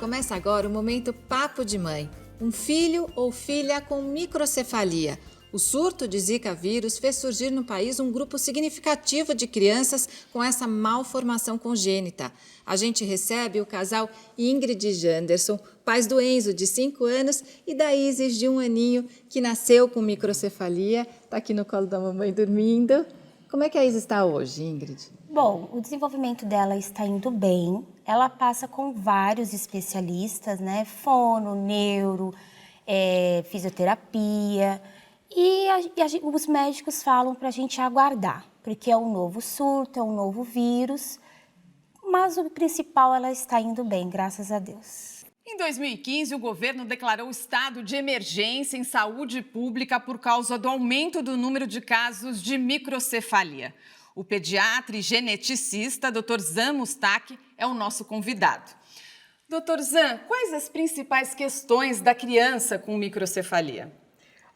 Começa agora o momento Papo de Mãe. Um filho ou filha com microcefalia. O surto de Zika vírus fez surgir no país um grupo significativo de crianças com essa malformação congênita. A gente recebe o casal Ingrid e Janderson, pais do Enzo, de 5 anos, e da Isis, de 1 aninho, que nasceu com microcefalia. Está aqui no colo da mamãe dormindo. Como é que a Isis está hoje, Ingrid? Bom, o desenvolvimento dela está indo bem. Ela passa com vários especialistas, né? Fono, neuro, fisioterapia. E os médicos falam para a gente aguardar, porque é um novo surto, é um novo vírus. Mas o principal, ela está indo bem, graças a Deus. Em 2015, o governo declarou estado de emergência em saúde pública por causa do aumento do número de casos de microcefalia. O pediatra e geneticista, Dr. Zan Mustak, é o nosso convidado. Dr. Zan, quais as principais questões da criança com microcefalia?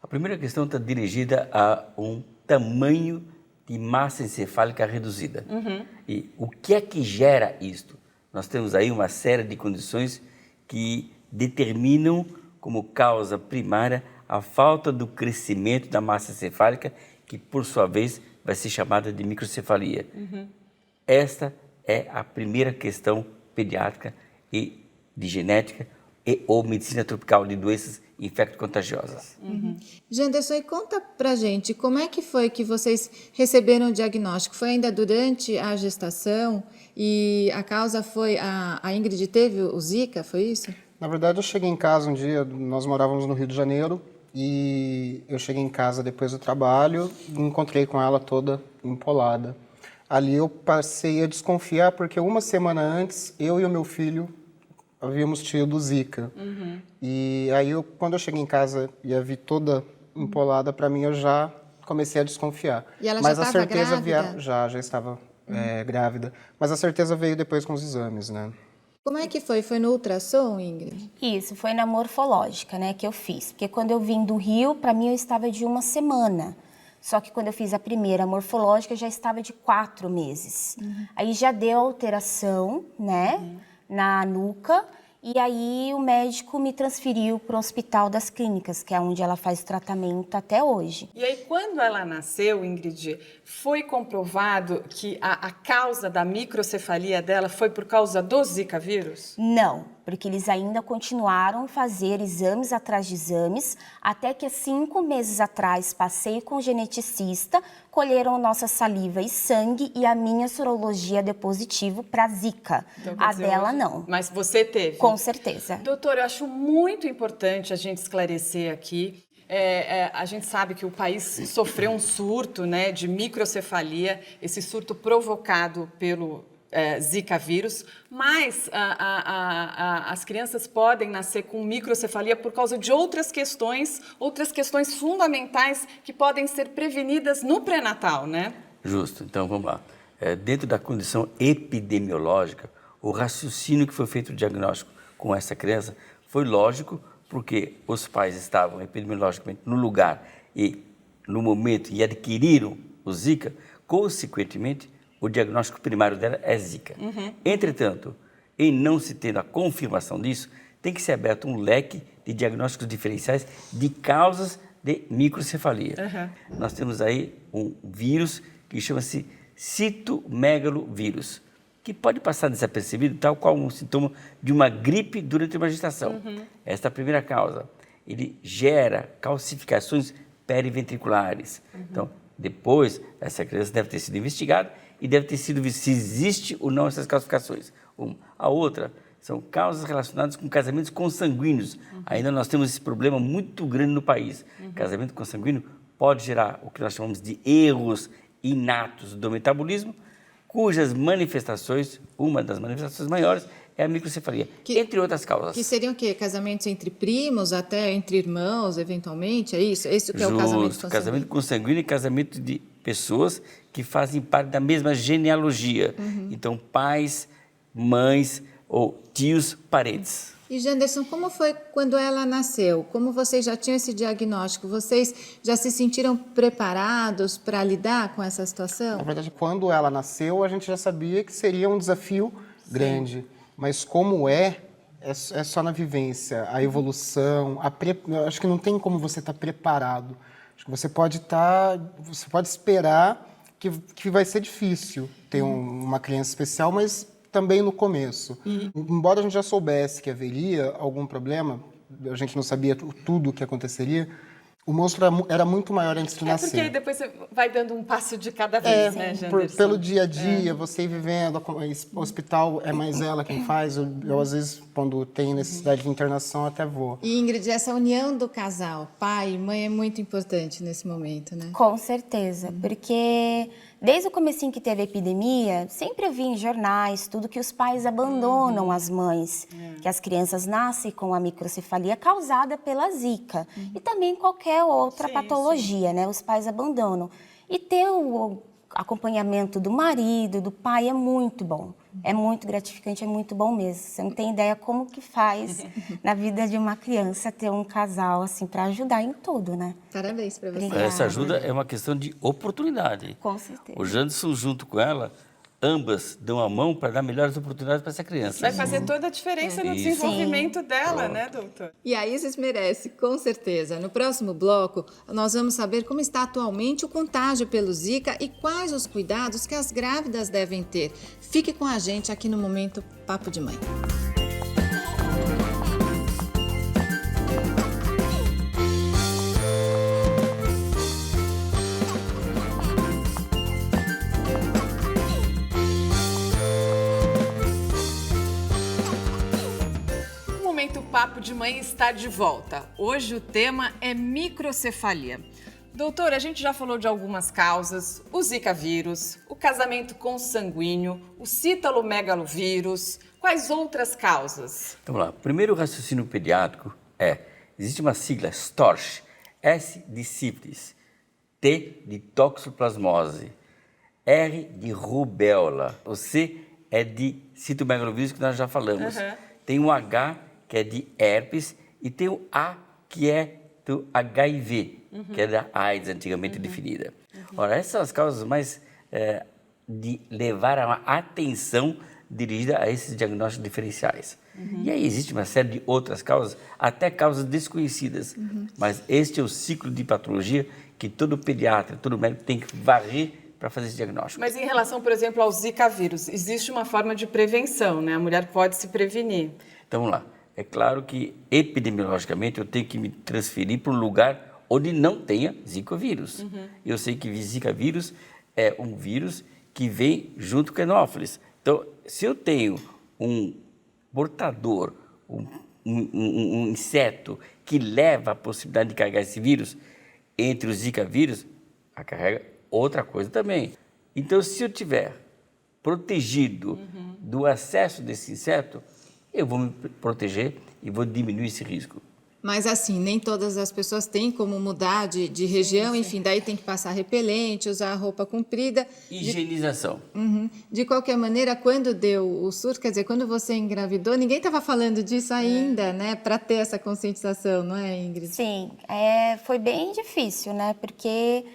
A primeira questão está dirigida a um tamanho de massa encefálica reduzida. E o que é que gera isto? Nós temos aí uma série de condições que determinam como causa primária a falta do crescimento da massa encefálica, que por sua vez vai ser chamada de microcefalia. Esta é a primeira questão pediátrica e de genética e ou medicina tropical de doenças infecto-contagiosas. Janderson, e conta pra gente, como é que foi que vocês receberam o diagnóstico? Foi ainda durante a gestação e a causa foi, a Ingrid teve o Zika, foi isso? Na verdade, eu cheguei em casa um dia, nós morávamos no Rio de Janeiro, e eu cheguei em casa depois do trabalho e encontrei com ela toda empolada. Ali eu passei a desconfiar porque uma semana antes, eu e o meu filho havíamos tido Zika. E aí, quando eu cheguei em casa e a vi toda empolada, para mim, eu já comecei a desconfiar. E ela Mas já a estava certeza grávida? já estava grávida. Mas a certeza veio depois com os exames, né? Como é que foi? Foi no ultrassom, Ingrid? Isso, foi na morfológica, né, que eu fiz. Porque quando eu vim do Rio, para mim eu estava de 1 semana. Só que quando eu fiz a primeira morfológica, eu já estava de 4 meses. Aí já deu alteração, né, na nuca. E aí o médico me transferiu para o Hospital das Clínicas, que é onde ela faz tratamento até hoje. E aí, quando ela nasceu, Ingrid, foi comprovado que a causa da microcefalia dela foi por causa do Zika vírus? Não, porque eles ainda continuaram a fazer exames atrás de exames, até que 5 meses atrás passei com o geneticista, colheram nossa saliva e sangue e a minha sorologia deu positivo para Zika. Então, a dela não. Mas você teve? Com certeza. Doutor, eu acho muito importante a gente esclarecer aqui. A gente sabe que o país sofreu um surto, né, de microcefalia, esse surto provocado pelo Zika vírus, mas as crianças podem nascer com microcefalia por causa de outras questões fundamentais que podem ser prevenidas no pré-natal, né? Justo. Então, vamos lá. Dentro da condição epidemiológica, o raciocínio que foi feito o diagnóstico com essa criança foi lógico, porque os pais estavam epidemiologicamente no lugar e no momento e adquiriram o Zika, consequentemente, o diagnóstico primário dela é Zika. Entretanto, em não se tendo a confirmação disso, tem que ser aberto um leque de diagnósticos diferenciais de causas de microcefalia. Nós temos aí um vírus que chama-se citomegalovírus, que pode passar desapercebido, tal qual um sintoma de uma gripe durante uma gestação. Esta é a primeira causa. Ele gera calcificações periventriculares. Então, depois, essa criança deve ter sido investigada e deve ter sido visto se existe ou não essas calcificações. A outra são causas relacionadas com casamentos consanguíneos. Ainda nós temos esse problema muito grande no país. Casamento consanguíneo pode gerar o que nós chamamos de erros inatos do metabolismo, cujas manifestações, uma das manifestações maiores, é a microcefalia, entre outras causas. Que seriam o quê? Casamentos entre primos, até entre irmãos, eventualmente? É isso? Esse que é o casamento consanguíneo? Casamento consanguíneo e casamento de pessoas que fazem parte da mesma genealogia. Então, pais, mães ou tios, parentes. E, Janderson, como foi quando ela nasceu? Como vocês já tinham esse diagnóstico? Vocês já se sentiram preparados para lidar com essa situação? Na verdade, quando ela nasceu, a gente já sabia que seria um desafio grande. Mas como É só na vivência, a evolução, eu acho que não tem como você estar preparado. Acho que você pode esperar que vai ser difícil ter uma criança especial, mas também no começo. Embora a gente já soubesse que haveria algum problema, a gente não sabia tudo o que aconteceria, o monstro era muito maior antes de nascer. Porque aí depois você vai dando um passo de cada vez, né, Janderson? Pelo dia a dia, você ir vivendo, o hospital é mais ela quem faz, eu às vezes, quando tem necessidade de internação, até vou. E Ingrid, essa união do casal, pai e mãe, é muito importante nesse momento, né? Com certeza, porque desde o comecinho que teve a epidemia, sempre eu vi em jornais tudo que os pais abandonam as mães, que as crianças nascem com a microcefalia causada pela Zika e também qualquer outra patologia, né? Os pais abandonam. E ter o acompanhamento do marido, do pai é muito bom. É muito gratificante, é muito bom mesmo. Você não tem ideia como que faz na vida de uma criança ter um casal assim para ajudar em tudo, né? Parabéns para você. Obrigada. Essa ajuda é uma questão de oportunidade. Com certeza. O Janderson, junto com ela, ambas dão a mão para dar melhores oportunidades para essa criança. Vai fazer toda a diferença no Isso. desenvolvimento dela, né, doutor? E a Isis merece, com certeza. No próximo bloco, nós vamos saber como está atualmente o contágio pelo Zika e quais os cuidados que as grávidas devem ter. Fique com a gente aqui no Momento Papo de Mãe. O Papo de Mãe está de volta. Hoje o tema é microcefalia. Doutor, a gente já falou de algumas causas, o Zika vírus, o casamento consanguíneo, o citalomegalovírus. Quais outras causas? Então, vamos lá. O primeiro raciocínio pediátrico existe uma sigla STORCH, S de sífilis, T de toxoplasmose, R de rubéola, o C é de citomegalovírus, que nós já falamos. Tem o H, que é de herpes, e tem o A, que é do HIV, que é da AIDS, antigamente definida. Ora, essas são as causas mais de levar a uma atenção dirigida a esses diagnósticos diferenciais. E aí existe uma série de outras causas, até causas desconhecidas, mas este é o ciclo de patologia que todo pediatra, todo médico tem que varrer para fazer esse diagnóstico. Mas em relação, por exemplo, ao Zika vírus, existe uma forma de prevenção, né? A mulher pode se prevenir. Então, vamos lá. É claro que, epidemiologicamente, eu tenho que me transferir para um lugar onde não tenha Zika vírus. Eu sei que Zika vírus é um vírus que vem junto com Anopheles. Então, se eu tenho um portador, um inseto que leva a possibilidade de carregar esse vírus, entre os Zika vírus, a carrega outra coisa também. Então, se eu tiver protegido do acesso desse inseto, eu vou me proteger e vou diminuir esse risco. Mas assim, nem todas as pessoas têm como mudar de região, enfim, daí tem que passar repelente, usar roupa comprida. Higienização. De qualquer maneira, quando deu o surto, quer dizer, quando você engravidou, ninguém estava falando disso ainda, né? Para ter essa conscientização, não é, Ingrid? Sim, foi bem difícil, né? Porque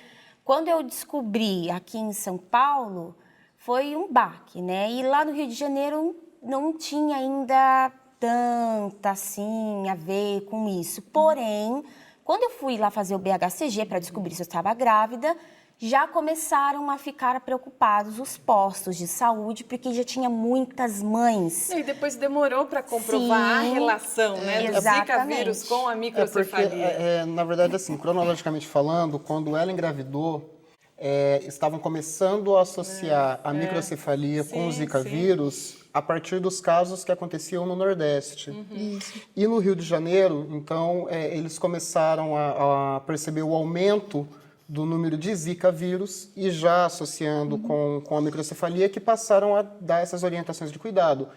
quando eu descobri aqui em São Paulo, foi um baque, né? E lá no Rio de Janeiro não tinha ainda tanta assim a ver com isso. Porém, quando eu fui lá fazer o BHCG para descobrir se eu estava grávida, já começaram a ficar preocupados os postos de saúde, porque já tinha muitas mães. E depois demorou para comprovar a relação, né, do Zika vírus com a microcefalia. Na verdade, assim, cronologicamente falando, quando ela engravidou, estavam começando a associar a microcefalia com o Zika vírus a partir dos casos que aconteciam no Nordeste. E no Rio de Janeiro, então, eles começaram a perceber o aumento do número de Zika vírus e já associando com a microcefalia, que passaram a dar essas orientações de cuidado.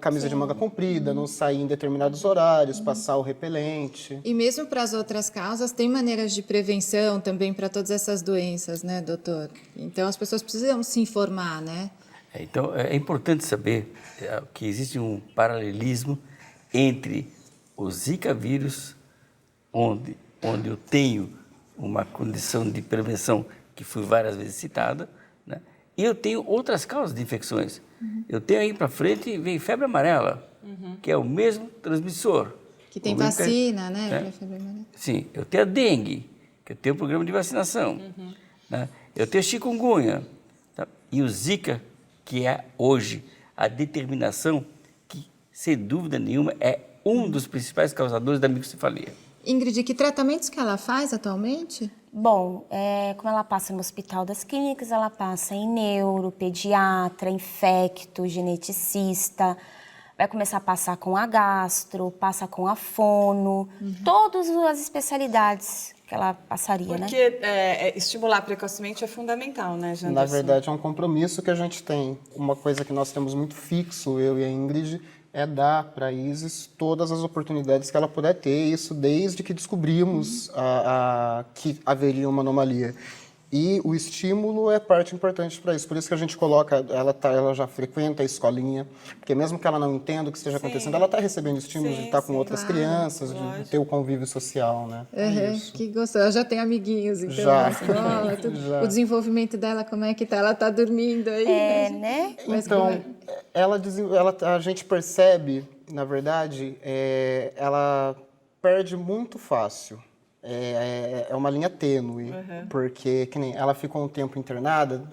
Camisa de manga comprida, não sair em determinados horários, passar o repelente. E mesmo para as outras causas, tem maneiras de prevenção também para todas essas doenças, né, doutor? Então, as pessoas precisam se informar, né? Então, é importante saber que existe um paralelismo entre o Zika vírus, onde eu tenho uma condição de prevenção que foi várias vezes citada, né? E eu tenho outras causas de infecções. Eu tenho aí para frente, vem febre amarela, que é o mesmo transmissor. Que tem O mesmo vacina, né? Pra febre amarela. Sim, eu tenho a dengue, que eu tenho um programa de vacinação. Né? Eu tenho chikungunya. Tá? E o Zika, que é hoje a determinação que, sem dúvida nenhuma, é um dos principais causadores da microcefalia. Ingrid, que tratamentos que ela faz atualmente? Bom, como ela passa no Hospital das Clínicas, ela passa em neuro, pediatra, infecto, geneticista, vai começar a passar com a gastro, passa com a fono, todas as especialidades que ela passaria, né? Porque estimular precocemente é fundamental, né, Janderson? Na verdade, é um compromisso que a gente tem. Uma coisa que nós temos muito fixo, eu e a Ingrid, é dar para a Isis todas as oportunidades que ela puder ter, isso desde que descobrimos que haveria uma anomalia. E o estímulo é parte importante para isso. Por isso que a gente coloca, ela já frequenta a escolinha, porque mesmo que ela não entenda o que esteja acontecendo, ela está recebendo estímulos de estar com outras crianças, de ter o convívio social, né? Que gostoso. Ela já tem amiguinhos, então, Já. na escola, tudo. Já. O desenvolvimento dela, como é que tá? Ela tá dormindo aí? Né? Mas Então, a gente percebe, na verdade, ela perde muito fácil. É uma linha tênue, porque que nem ela ficou um tempo internada,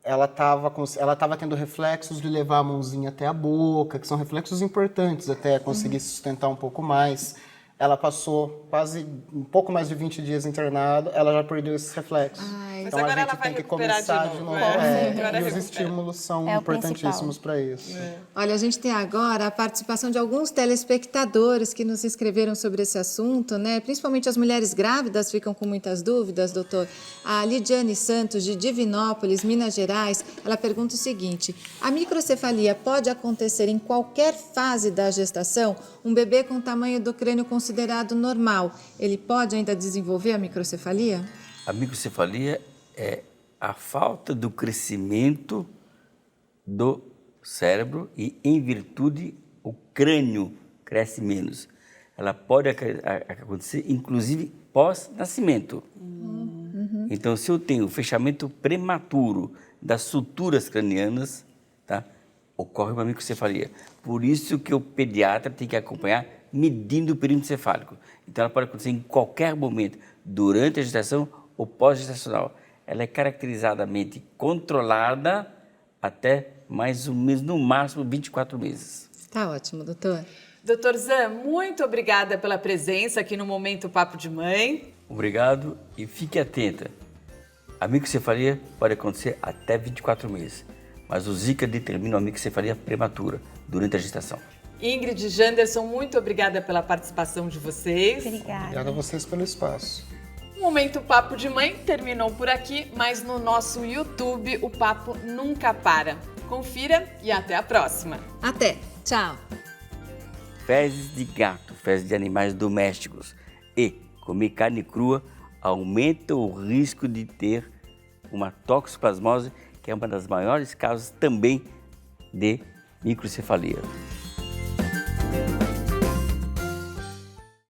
ela estava tendo reflexos de levar a mãozinha até a boca, que são reflexos importantes até conseguir se sustentar um pouco mais. Ela passou quase um pouco mais de 20 dias internada, ela já perdeu esses reflexos. Mas Então agora a ela gente vai tem que recuperar começar de de novo. novo. Agora E os recupera. estímulos são É o importantíssimos para isso. Olha, a gente tem agora a participação de alguns telespectadores que nos escreveram sobre esse assunto, né? Principalmente as mulheres grávidas ficam com muitas dúvidas, doutor. A Lidiane Santos, de Divinópolis, Minas Gerais, ela pergunta o seguinte: a microcefalia pode acontecer em qualquer fase da gestação? Um bebê com tamanho do crânio considerado normal, ele pode ainda desenvolver a microcefalia? A microcefalia é a falta do crescimento do cérebro e, em virtude, o crânio cresce menos. Ela pode acontecer, inclusive, pós-nascimento. Então, se eu tenho fechamento prematuro das suturas cranianas, tá, ocorre uma microcefalia. Por isso que o pediatra tem que acompanhar medindo o perímetro cefálico. Então, ela pode acontecer em qualquer momento, durante a gestação ou pós-gestacional. Ela é caracterizadamente controlada até mais ou menos, no máximo, 24 meses. Tá ótimo, doutor. Doutor Zan, muito obrigada pela presença aqui no Momento Papo de Mãe. Obrigado e fique atenta. A microcefalia pode acontecer até 24 meses, mas o Zika determina a microcefalia prematura durante a gestação. Ingrid e Janderson, muito obrigada pela participação de vocês. Obrigada. Obrigado a vocês pelo espaço. O Momento Papo de Mãe terminou por aqui, mas no nosso YouTube o papo nunca para. Confira e até a próxima. Até. Tchau. Fezes de gato, fezes de animais domésticos e comer carne crua aumenta o risco de ter uma toxoplasmose, que é uma das maiores causas também de microcefalia.